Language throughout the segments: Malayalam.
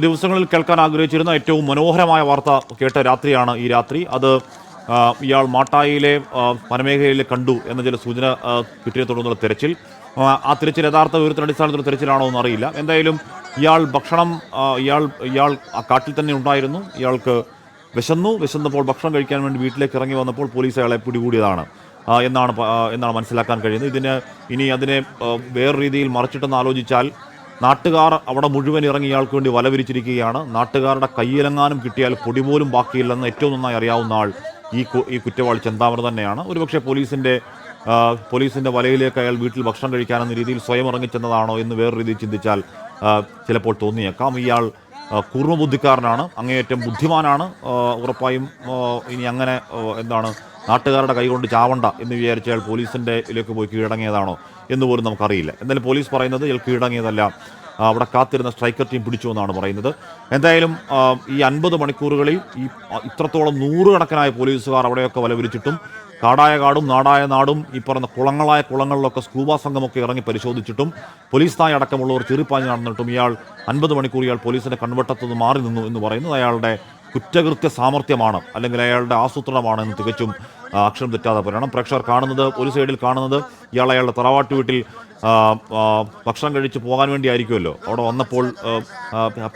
ദിവസങ്ങളിൽ കേൾക്കാൻ ആഗ്രഹിച്ചിരുന്ന ഏറ്റവും മനോഹരമായ വാർത്ത കേട്ട രാത്രിയാണ് ഈ രാത്രി. അത് ഇയാൾ മാട്ടായിയിലെ വനമേഖലയിൽ കണ്ടു എന്ന ചില സൂചന കിട്ടിയെ തുടർന്നുള്ള തെരച്ചിൽ. ആ തിരച്ചിൽ യഥാർത്ഥ വിവരത്തിന്റെ അടിസ്ഥാനത്തിൽ തിരച്ചിലാണോ എന്നറിയില്ല. എന്തായാലും ഇയാൾ ഭക്ഷണം ഇയാൾ ആ കാട്ടിൽ തന്നെ ഉണ്ടായിരുന്നു. ഇയാൾക്ക് വിശന്നപ്പോൾ ഭക്ഷണം കഴിക്കാൻ വേണ്ടി വീട്ടിലേക്ക് ഇറങ്ങി വന്നപ്പോൾ പോലീസ് അയാളെ പിടികൂടിയതാണ് എന്നാണ് മനസ്സിലാക്കാൻ കഴിയുന്നത്. അതിനെ വേറെ രീതിയിൽ മറിച്ചിട്ടെന്ന് ആലോചിച്ചാൽ നാട്ടുകാർ അവിടെ മുഴുവൻ ഇറങ്ങി ഇയാൾക്ക് വേണ്ടി വല വിരിച്ചിരിക്കുകയാണ്. നാട്ടുകാരുടെ കയ്യിലെങ്ങാനും കിട്ടിയാൽ പൊടി പോലും ബാക്കിയില്ലെന്ന് ഏറ്റവും നന്നായി അറിയാവുന്ന ആൾ ഈ കുറ്റവാളി ചെന്താമര തന്നെയാണ്. ഒരുപക്ഷെ പോലീസിന്റെ വലയിലേക്ക് അയാൾ വീട്ടിൽ ഭക്ഷണം കഴിക്കാനെന്ന രീതിയിൽ സ്വയം ഇറങ്ങിച്ചെന്നതാണോ എന്ന് വേറെ രീതിയിൽ ചിന്തിച്ചാൽ ചിലപ്പോൾ തോന്നിയേക്കാം. ഇയാൾ കൂർമ്മബുദ്ധിക്കാരനാണ്, അങ്ങേയറ്റം ബുദ്ധിമാനാണ്. ഉറപ്പായും ഇനി അങ്ങനെ നാട്ടുകാരുടെ കൈകൊണ്ട് ചാവണ്ട എന്ന് വിചാരിച്ച് അയാൾ പോലീസിൻ്റെയിലേക്ക് പോയി കീഴടങ്ങിയതാണോ എന്ന് പോലും നമുക്കറിയില്ല. എന്തായാലും പോലീസ് പറയുന്നത് ഇയാൾ കീഴടങ്ങിയതല്ല, അവിടെ കാത്തിരുന്ന സ്ട്രൈക്കർ ടീം പിടിച്ചു എന്നാണ് പറയുന്നത്. എന്തായാലും ഈ 50 മണിക്കൂറുകളിൽ ഇത്രത്തോളം നൂറുകണക്കിനായ പോലീസുകാർ അവിടെയൊക്കെ വലവിരിച്ചിട്ടും കാടായ കാടും നാടായ നാടും ഈ പറഞ്ഞ കുളങ്ങളായ കുളങ്ങളിലൊക്കെ സ്കൂബ സംഘമൊക്കെ ഇറങ്ങി പരിശോധിച്ചിട്ടും പോലീസ് നായ അടക്കമുള്ളവർ ചെറുപ്പാഞ്ഞ് നടന്നിട്ടും 50 മണിക്കൂർ ഇയാൾ പോലീസിന്റെ കൺവെട്ടത്തുനിന്ന് മാറി നിന്നു എന്ന് പറയുന്നത് അയാളുടെ കുറ്റകൃത്യ സാമർഥ്യമാണ്, അല്ലെങ്കിൽ അയാളുടെ ആസൂത്രണമാണ് എന്ന് തികച്ചും അക്ഷരം തെറ്റാതെ പറയണം. പ്രേക്ഷകർ കാണുന്നത്, ഒരു സൈഡിൽ കാണുന്നത് അയാളുടെ തറവാട്ട് വീട്ടിൽ ഭക്ഷണം കഴിച്ച് പോകാൻ വേണ്ടി ആയിരിക്കുമല്ലോ. അവിടെ വന്നപ്പോൾ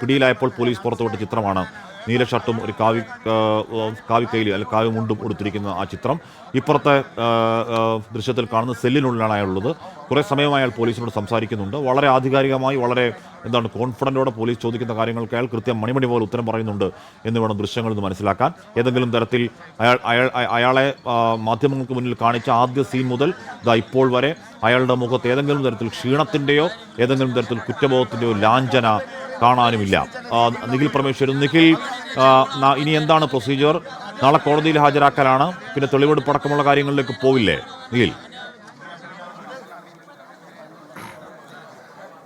പിടിയിലായപ്പോൾ പോലീസ് പുറത്തുവിട്ട ചിത്രമാണ്. നീല ഷർട്ടും ഒരു കാവിക്കൈലി അല്ലെങ്കിൽ കാവി മുണ്ടും കൊടുത്തിരിക്കുന്ന ആ ചിത്രം. ഇപ്പുറത്തെ ദൃശ്യത്തിൽ കാണുന്ന സെല്ലിനുള്ളിലാണ് അയാളുള്ളത്. കുറേ സമയമായി അയാൾ പോലീസിനോട് സംസാരിക്കുന്നുണ്ട്. വളരെ ആധികാരികമായി, വളരെ കോൺഫിഡൻറ്റോടെ പോലീസ് ചോദിക്കുന്ന കാര്യങ്ങൾക്ക് അയാൾ കൃത്യം മണിമണി പോലെ ഉത്തരം പറയുന്നുണ്ട് എന്ന് വേണം ദൃശ്യങ്ങളിൽ നിന്ന് മനസ്സിലാക്കാൻ. ഏതെങ്കിലും തരത്തിൽ അയാളെ മാധ്യമങ്ങൾക്ക് മുന്നിൽ കാണിച്ച ആദ്യ സീൻ മുതൽ ഇപ്പോൾ വരെ അയാളുടെ മുഖത്ത് ഏതെങ്കിലും തരത്തിൽ ക്ഷീണത്തിൻ്റെയോ ഏതെങ്കിലും തരത്തിൽ കുറ്റബോധത്തിൻ്റെയോ ലാഞ്ചന കാണാനുമില്ല. നിഖിൽ പരമേശ്വരൻ, ഇനി എന്താണ് പ്രൊസീജിയർ? നാളെ കോടതിയിൽ ഹാജരാക്കലാണ്, പിന്നെ തെളിവെടുപ്പ് അടക്കമുള്ള കാര്യങ്ങളിലേക്ക് പോവില്ലേ നിഖിൽ?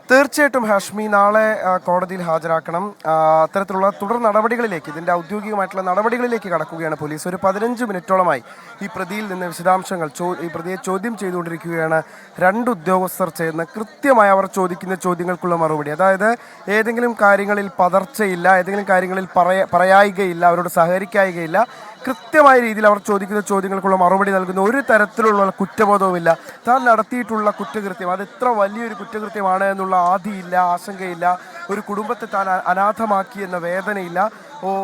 തീർച്ചയായിട്ടും ഹാഷ്മി, നാളെ കോടതിയിൽ ഹാജരാക്കണം. അത്തരത്തിലുള്ള തുടർ നടപടികളിലേക്ക്, ഇതിൻ്റെ ഔദ്യോഗികമായിട്ടുള്ള നടപടികളിലേക്ക് കടക്കുകയാണ് പോലീസ്. ഒരു 15 മിനിറ്റോളമായി ഈ പ്രതിയിൽ നിന്ന് വിശദാംശങ്ങൾ ഈ പ്രതിയെ ചോദ്യം ചെയ്തുകൊണ്ടിരിക്കുകയാണ് 2 ഉദ്യോഗസ്ഥർ ചേർന്ന്. കൃത്യമായി അവർ ചോദിക്കുന്ന ചോദ്യങ്ങൾക്കുള്ള മറുപടി, അതായത് ഏതെങ്കിലും കാര്യങ്ങളിൽ പതർച്ചയില്ല, ഏതെങ്കിലും കാര്യങ്ങളിൽ പറയായികയില്ല, അവരോട് സഹകരിക്കായികയില്ല, കൃത്യമായ രീതിയിൽ അവർ ചോദിക്കുന്ന ചോദ്യങ്ങൾക്കുള്ള മറുപടി നൽകുന്ന ഒരു തരത്തിലുള്ള കുറ്റബോധവുമില്ല. താൻ നടത്തിയിട്ടുള്ള കുറ്റകൃത്യം അത് എത്ര വലിയൊരു കുറ്റകൃത്യമാണ് എന്നുള്ള ആധിയില്ല, ആശങ്കയില്ല, ഒരു കുടുംബത്തെ താൻ അനാഥമാക്കി എന്ന വേദനയില്ല,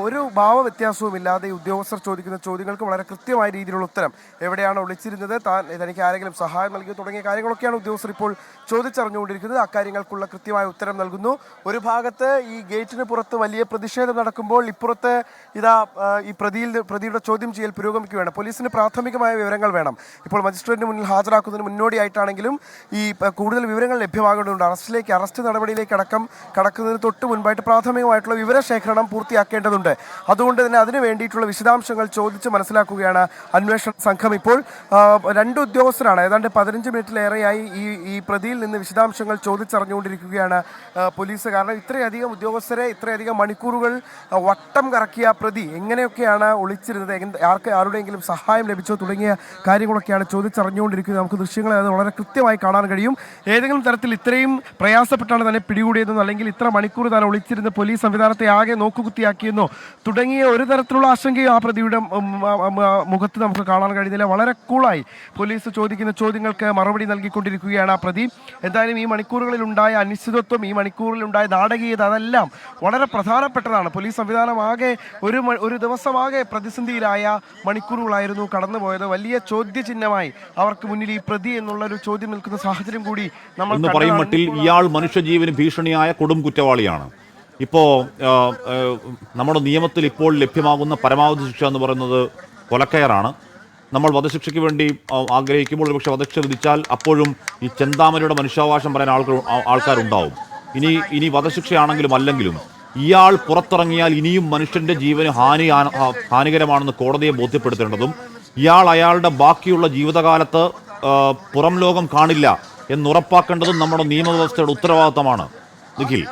ഒരു ഭാവവ്യത്യാസവും ഇല്ലാതെ ഈ ഉദ്യോഗസ്ഥർ ചോദിക്കുന്ന ചോദ്യങ്ങൾക്ക് വളരെ കൃത്യമായ രീതിയിലുള്ള ഉത്തരം. എവിടെയാണ് ഒളിച്ചിരുന്നത്, തനിക്ക് ആരെങ്കിലും സഹായം നൽകിയോ തുടങ്ങിയ കാര്യങ്ങളൊക്കെയാണ് ഉദ്യോഗസ്ഥർ ഇപ്പോൾ ചോദിച്ചറിഞ്ഞുകൊണ്ടിരിക്കുന്നത്. അക്കാര്യങ്ങൾക്കുള്ള കൃത്യമായ ഉത്തരം നൽകുന്നു. ഒരു ഭാഗത്ത് ഈ ഗേറ്റിന് പുറത്ത് വലിയ പ്രതിഷേധം നടക്കുമ്പോൾ ഇപ്പുറത്ത് ഈ പ്രതിയുടെ ചോദ്യം ചെയ്യൽ പുരോഗമിക്കുകയാണ്. പോലീസിന് പ്രാഥമികമായ വിവരങ്ങൾ വേണം. ഇപ്പോൾ മജിസ്ട്രേറ്റിന് മുന്നിൽ ഹാജരാക്കുന്നതിന് മുന്നോടിയായിട്ടാണെങ്കിലും ഈ കൂടുതൽ വിവരങ്ങൾ ലഭ്യമാകേണ്ടതുണ്ട്. അറസ്റ്റ് നടപടിയിലേക്ക് കടക്കുന്നതിന് തൊട്ട് മുൻപായിട്ട് പ്രാഥമികമായിട്ടുള്ള വിവരശേഖരണം പൂർത്തിയാക്കേണ്ടതുണ്ട്. അതുകൊണ്ട് തന്നെ അതിനു വേണ്ടിയിട്ടുള്ള വിശദാംശങ്ങൾ ചോദിച്ച് മനസ്സിലാക്കുകയാണ് അന്വേഷണ സംഘം. ഇപ്പോൾ 2 ഉദ്യോഗസ്ഥരാണ് ഏതാണ്ട് 15 മിനിറ്റിലേറെയായി ഈ പ്രതിയിൽ നിന്ന് വിശദാംശങ്ങൾ ചോദിച്ചറിഞ്ഞുകൊണ്ടിരിക്കുകയാണ് പോലീസ്. കാരണം ഇത്രയധികം ഉദ്യോഗസ്ഥരെ ഇത്രയധികം മണിക്കൂറുകൾ വട്ടം കറക്കിയ പ്രതി എങ്ങനെയൊക്കെയാണ് ഒളിച്ചിരുന്നത്, ആരുടെയെങ്കിലും സഹായം ലഭിച്ചോ തുടങ്ങിയ കാര്യങ്ങളൊക്കെയാണ് ചോദിച്ചറിഞ്ഞുകൊണ്ടിരിക്കുന്നത്. നമുക്ക് ദൃശ്യങ്ങൾ അത് വളരെ കൃത്യമായി കാണാൻ കഴിയും. ഏതെങ്കിലും തരത്തിൽ ഇത്രയും പ്രയാസപ്പെട്ടാണ് തന്നെ പിടികൂടിയതെന്നോ അല്ലെങ്കിൽ ഇത്ര മണിക്കൂർ തന്നെ ഒളിച്ചിരുന്ന് പോലീസ് സംവിധാനത്തെ ആകെ നോക്കുകുത്തിയാക്കിയെന്നോ തുടങ്ങിയ ഒരു തരത്തിലുള്ള ആശങ്കയും ആ പ്രതിയുടെ മുഖത്ത് നമുക്ക് കാണാൻ കഴിയുന്നില്ല. വളരെ കൂളായി പോലീസ് ചോദിക്കുന്ന ചോദ്യങ്ങൾക്ക് മറുപടി നൽകിക്കൊണ്ടിരിക്കുകയാണ് ആ പ്രതി. എന്തായാലും ഈ മണിക്കൂറുകളിൽ ഉണ്ടായ അനിശ്ചിതത്വം, ഈ മണിക്കൂറിൽ ഉണ്ടായ നാടകീയത, അതെല്ലാം വളരെ പ്രധാനപ്പെട്ടതാണ്. പോലീസ് സംവിധാനം ആകെ ഒരു ദിവസമാകെ പ്രതിസന്ധിയിലായ മണിക്കൂറുകളായിരുന്നു കടന്നുപോയത്. വലിയ ചോദ്യചിഹ്നമായി അവർക്ക് മുന്നിൽ ഈ പ്രതി എന്നുള്ള ഒരു ചോദ്യം നിൽക്കുന്ന സാഹചര്യം കൂടി നമ്മൾ പറയും മട്ടിൽ ഇയാൾ മനുഷ്യജീവന് ഭീഷണിയായ കൊടും കുറ്റവാളിയാണ്. ഇപ്പോൾ നമ്മുടെ നിയമത്തിൽ ഇപ്പോൾ ലഭ്യമാകുന്ന പരമാവധി ശിക്ഷ എന്ന് പറയുന്നത് കൊലക്കയറാണ്. നമ്മൾ വധശിക്ഷയ്ക്ക് വേണ്ടി ആഗ്രഹിക്കുമ്പോൾ ഒരുപക്ഷെ വധശിക്ഷ വിധിച്ചാൽ അപ്പോഴും ഈ ചെന്താമരയുടെ മനുഷ്യാവകാശം പറയാൻ ആൾക്കാരുണ്ടാവും. ഇനി വധശിക്ഷയാണെങ്കിലും അല്ലെങ്കിലും ഇയാൾ പുറത്തിറങ്ങിയാൽ ഇനിയും മനുഷ്യന്റെ ജീവന് ഹാനികരമാണെന്ന് കോടതിയെ ബോധ്യപ്പെടുത്തേണ്ടതും അയാളുടെ ബാക്കിയുള്ള ജീവിതകാലത്ത് പുറം ലോകം കാണില്ല എന്നുറപ്പാക്കേണ്ടതും നമ്മുടെ നിയമവ്യവസ്ഥയുടെ ഉത്തരവാദിത്തമാണ്. നിഖിൽ,